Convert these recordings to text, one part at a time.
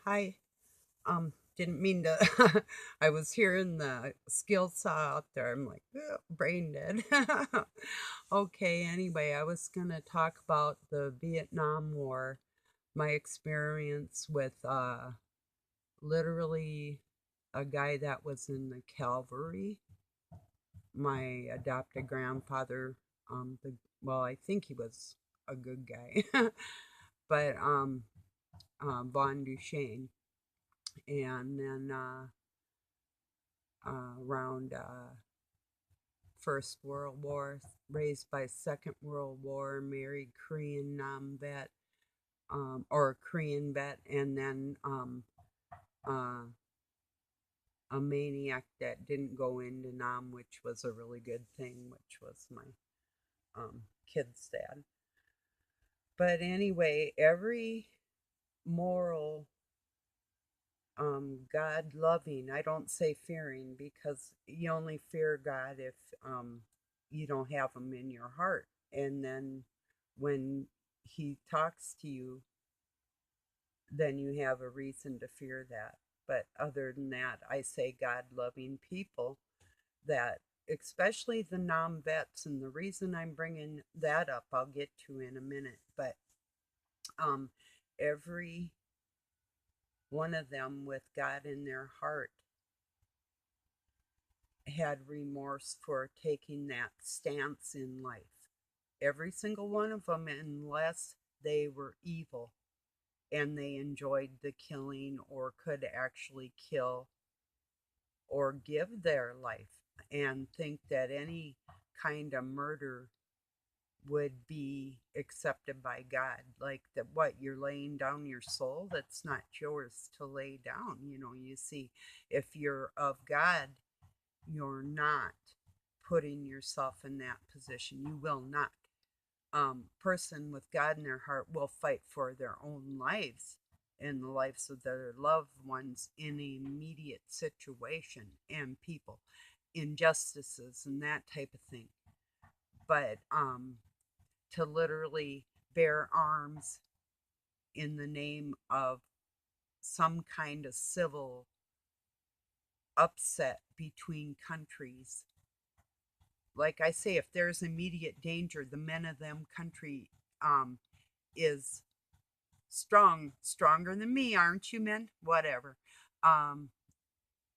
Hi. Didn't mean to. I was hearing the skill saw out there. I'm like, "Ugh, brain dead." Okay, anyway, I was going to talk about the Vietnam War, my experience with literally a guy that was in the cavalry. My adopted grandfather, well, I think he was a good guy, but Von Duchesne. And then around First World War, raised by Second World War, married Korean vet, or Korean vet, and then uh, a maniac that didn't go into Nam, which was a really good thing, which was my kid's dad. But anyway, every moral, God loving, I don't say fearing because you only fear God if you don't have Him in your heart. And then when He talks to you, then you have a reason to fear that. But other than that, I say God loving people that, especially the non vets, and the reason I'm bringing that up, I'll get to in a minute. But um, every one of them with God in their heart had remorse for taking that stance in life. Every single one of them, unless they were evil and they enjoyed the killing or could actually kill or give their life and think that any kind of murder would be accepted by God. Like that, what you're laying down your soul, that's not yours to lay down. You see, if you're of God, you're not putting yourself in that position. You will not. Person with God in their heart will fight for their own lives and the lives of their loved ones in an immediate situation and people, injustices and that type of thing. But to literally bear arms in the name of some kind of civil upset between countries, like I say, if there's immediate danger, the men of them country um, is stronger than me, aren't you, men? Whatever. Um,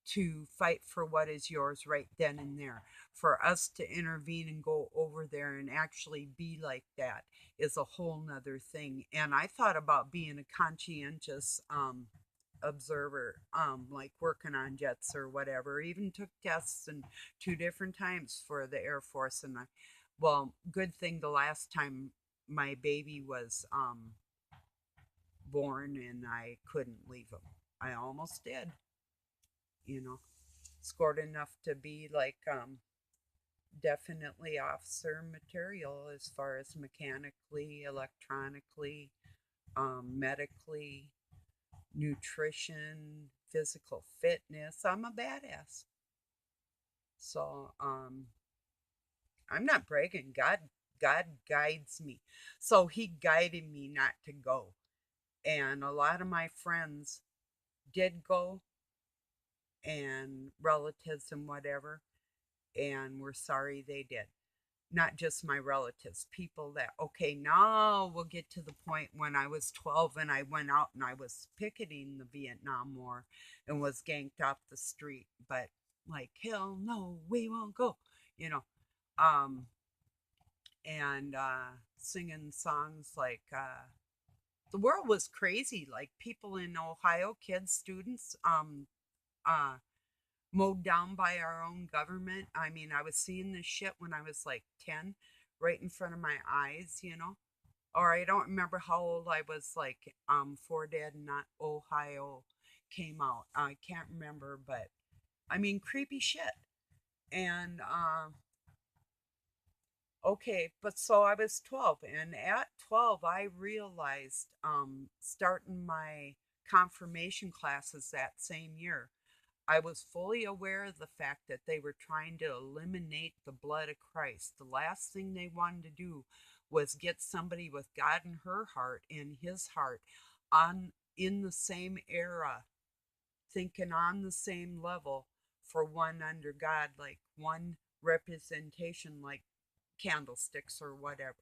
to fight for what is yours right then and there. For us to intervene and go over there and actually be like that is a whole nother thing. And I thought about being a conscientious observer, like working on jets or whatever. Even took tests and two different times for the Air Force. And well, good thing the last time my baby was born and I couldn't leave him. I almost did, you know, scored enough to be like definitely officer material as far as mechanically, electronically, medically, nutrition, physical fitness. I'm a badass. So I'm not bragging. God guides me. So he guided me not to go. And a lot of my friends did go, and relatives and whatever, and we're sorry they did. Not just my relatives, people that, okay, now we'll get to the point when I was 12 and I went out and I was picketing the Vietnam War and was ganked off the street. But like, hell no, we won't go, you know. Um, and singing songs like, the world was crazy. Like people in Ohio, kids, students, uh, mowed down by our own government. I mean, I was seeing this shit when I was like 10, right in front of my eyes. Or I don't remember how old I was, like, For Dead Not Ohio came out. I can't remember, but I mean, creepy shit. And, okay, but so I was 12, and at 12, I realized, starting my confirmation classes that same year, I was fully aware of the fact that they were trying to eliminate the blood of Christ. The last thing they wanted to do was get somebody with God in her heart, in his heart, on in the same era, thinking on the same level for one under God, like one representation, like candlesticks or whatever.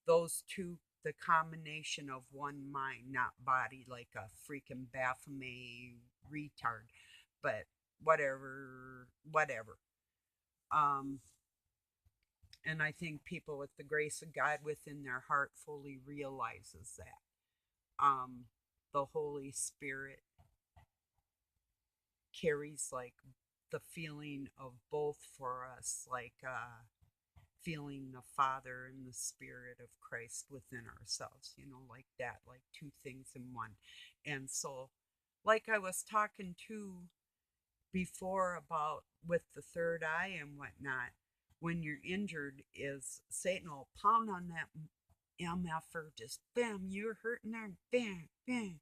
Those two, the combination of one mind, not body, like a freaking Baphomet retard, but whatever, whatever. Um, and I think people with the grace of God within their heart fully realizes that. Um, the Holy Spirit carries like the feeling of both for us, like feeling the Father and the Spirit of Christ within ourselves, like that, like two things in one. And so, like I was talking to before about with the third eye and whatnot, when you're injured, is Satan will pound on that MFer, just bam, you're hurting there, bam, bam,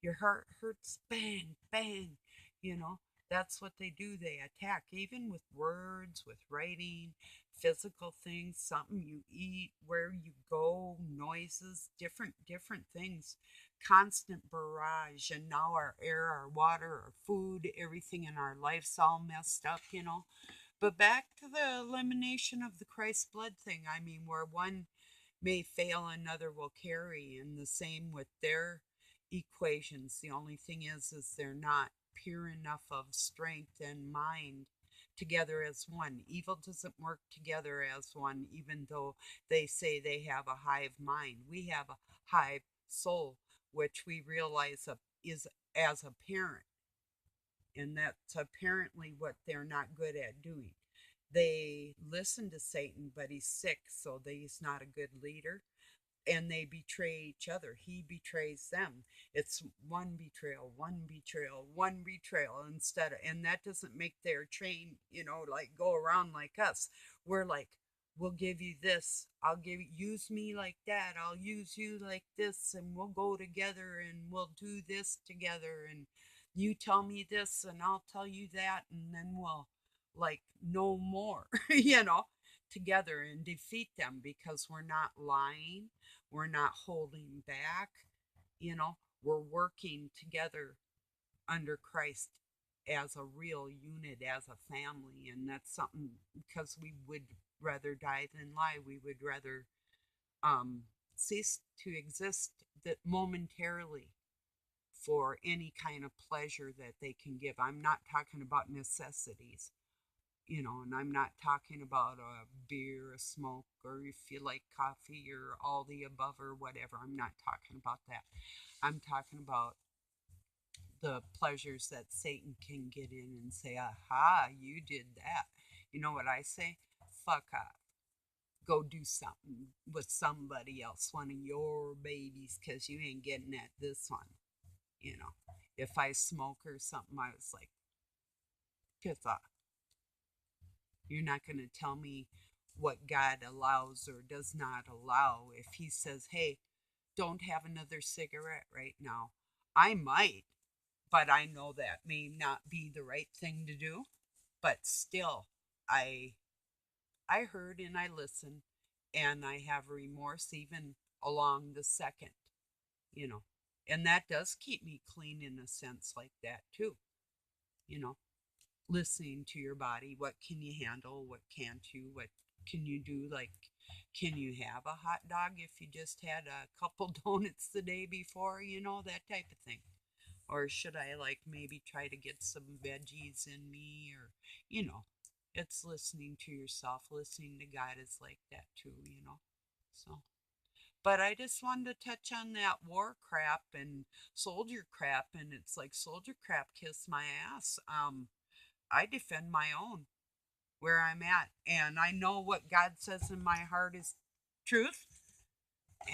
your heart hurts, bang, bang, you know. That's what they do. They attack, even with words, with writing, physical things, something you eat, where you go, noises, different things. Constant barrage, and now our air, our water, our food, everything in our life's all messed up. But back to the elimination of the Christ blood thing. I mean, where one may fail, another will carry, and the same with their equations. The only thing is they're not pure enough of strength and mind together as one. Evil doesn't work together as one, even though they say they have a hive mind. We have a hive soul, which we realize is as a parent, and that's apparently what they're not good at doing. They listen to Satan, but he's sick, so he's not a good leader. And they betray each other. He betrays them. It's one betrayal, one betrayal, one betrayal instead of, and that doesn't make their train, like go around like us. We're like, we'll give you this. I'll use me like that. I'll use you like this, and we'll go together and we'll do this together. And you tell me this, and I'll tell you that, and then we'll like no more, together and defeat them because we're not lying, we're not holding back, we're working together under Christ as a real unit, as a family. And that's something, because we would rather die than lie. We would rather cease to exist that momentarily for any kind of pleasure that they can give. I'm not talking about necessities, and I'm not talking about a beer, a smoke, or if you like coffee or all the above or whatever. I'm not talking about that. I'm talking about the pleasures that Satan can get in and say, aha, you did that. You know what I say? Fuck off. Go do something with somebody else, one of your babies, because you ain't getting at this one. If I smoke or something, I was like, piss off. You're not going to tell me what God allows or does not allow. If He says, hey, don't have another cigarette right now, I might, but I know that may not be the right thing to do. But still, I I heard and I listened, and I have remorse even along the second, you know. And that does keep me clean in a sense like that too, you know. Listening to your body. What can you handle? What can't you? What can you do? Like, can you have a hot dog if you just had a couple donuts the day before? That type of thing. Or should I like maybe try to get some veggies in me? Or, it's listening to yourself. Listening to God is like that too. So, but I just wanted to touch on that war crap and soldier crap. And it's like soldier crap kiss my ass. I defend my own where I'm at. And I know what God says in my heart is truth.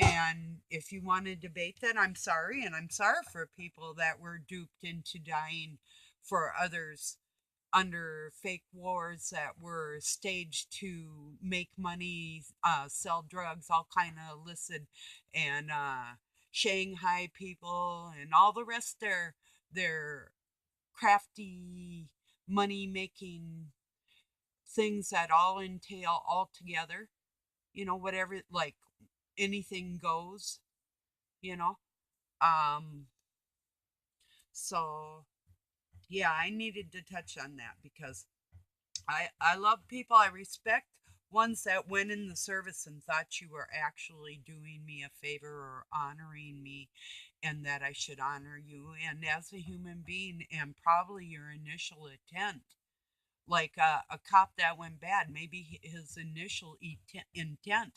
And if you want to debate that, I'm sorry. And I'm sorry for people that were duped into dying for others under fake wars that were staged to make money, sell drugs, all kind of illicit, and Shanghai people and all the rest their crafty money making things that all entail all together, whatever, like anything goes, you know. Um, So yeah, I needed to touch on that because I love people. I respect ones that went in the service and thought you were actually doing me a favor or honoring me, and that I should honor you and as a human being, and probably your initial intent. Like a cop that went bad, maybe his initial intent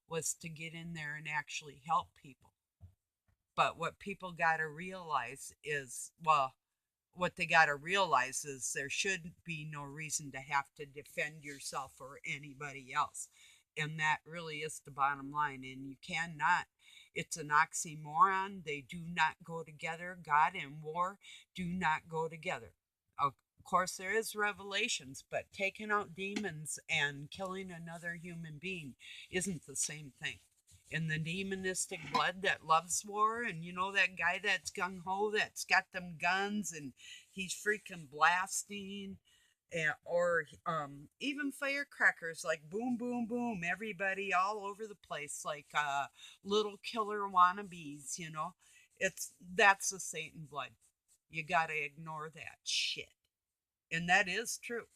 was to get in there and actually help people. But what people got to realize is, well, what they got to realize is there should be no reason to have to defend yourself or anybody else. And that really is the bottom line. And you cannot, it's an oxymoron. They do not go together. God and war do not go together. Of course, there is revelations, but taking out demons and killing another human being isn't the same thing. And the demonistic blood that loves war, and you know that guy that's gung ho that's got them guns and he's freaking blasting, or even firecrackers like boom boom boom, everybody all over the place like little killer wannabes, you know. It's That's the Satan blood. You gotta ignore that shit. And that is true.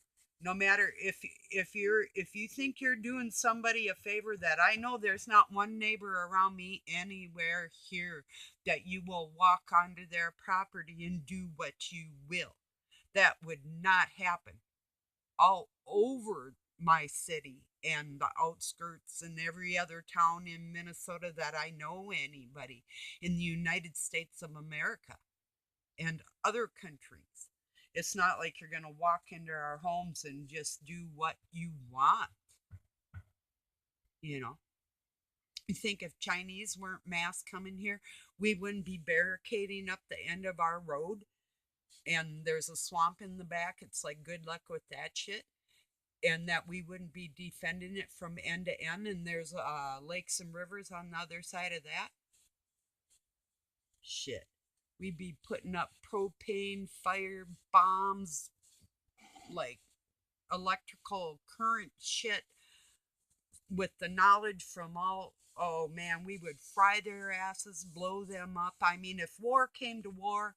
No matter if you think you're doing somebody a favor, that I know there's not one neighbor around me anywhere here that you will walk onto their property and do what you will. That would not happen. All over my city and the outskirts and every other town in Minnesota that I know anybody, in the United States of America and other countries. It's not like you're going to walk into our homes and just do what you want, you know. You think if Chinese weren't mass coming here, we wouldn't be barricading up the end of our road, and there's a swamp in the back. It's like good luck with that shit. And that we wouldn't be defending it from end to end, and there's lakes and rivers on the other side of that. Shit. We'd be putting up propane fire bombs, like electrical current shit, with the knowledge from all. Oh man, we would fry their asses, blow them up. I mean, if war came to war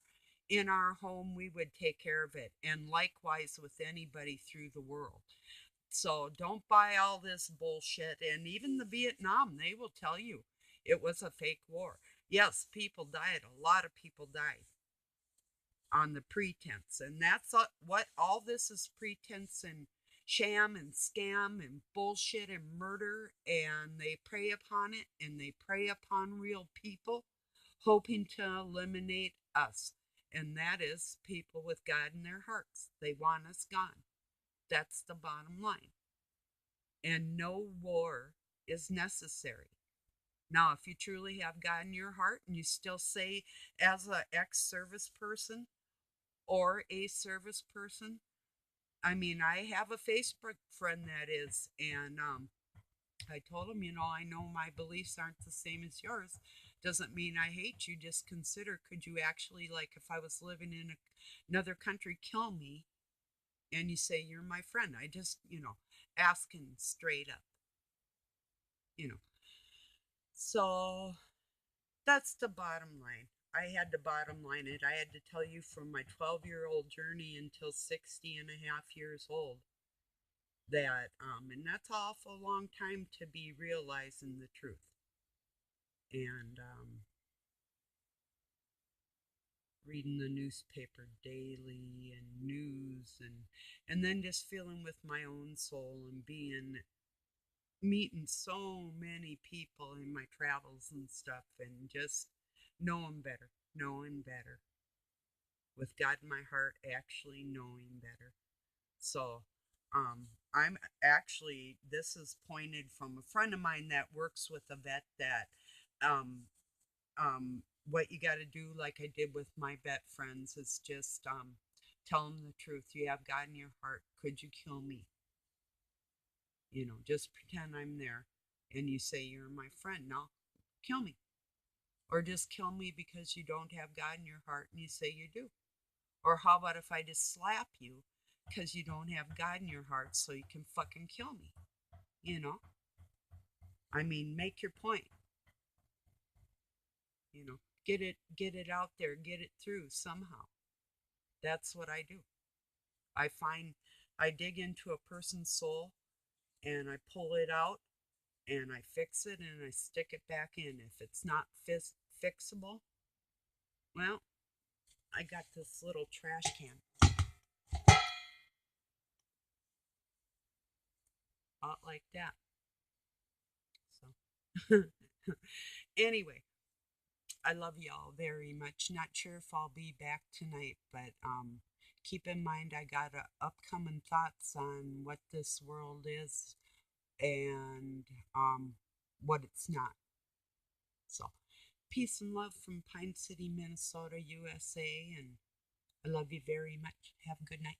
in our home, we would take care of it, and likewise with anybody through the world. So don't buy all this bullshit. And even the Vietnam, they will tell you it was a fake war. Yes, people died. A lot of people died on the pretense. And that's what all this is: pretense and sham and scam and bullshit and murder. And they prey upon it, and they prey upon real people, hoping to eliminate us. And that is people with God in their hearts. They want us gone. That's the bottom line. And no war is necessary. Now, if you truly have God in your heart and you still say, as an ex service person or a service person, I mean, I have a Facebook friend that is, and I told him, you know, I know my beliefs aren't the same as yours. Doesn't mean I hate you. Just consider, could you actually, like, if I was living in another country, kill me? And you say, you're my friend. I just, you know, asking straight up, you know. So that's the bottom line. I had to bottom line it. I had to tell you from my 12-year-old journey until 60 and a half years old that, and that's an awful long time to be realizing the truth. And reading the newspaper daily and news, and then just feeling with my own soul and meeting so many people in my travels and stuff, and just knowing better, with God in my heart, actually knowing better. So, I'm actually, this is pointed from a friend of mine that works with a vet that, um, what you got to do, like I did with my vet friends, is just, tell them the truth. You have God in your heart. Could you kill me? You know, just pretend I'm there, and you say you're my friend. No, kill me. Or just kill me because you don't have God in your heart and you say you do. Or how about if I just slap you because you don't have God in your heart so you can fucking kill me? You know? I mean, make your point. You know, get it out there, get it through somehow. That's what I do. I find, I dig into a person's soul and I pull it out and I fix it and I stick it back in. If it's not fixable, well, I got this little trash can out like that. So, anyway, I love y'all very much. Not sure if I'll be back tonight, but keep in mind I got upcoming thoughts on what this world is and what it's not. So, peace and love from Pine City, Minnesota, USA, and I love you very much. Have a good night.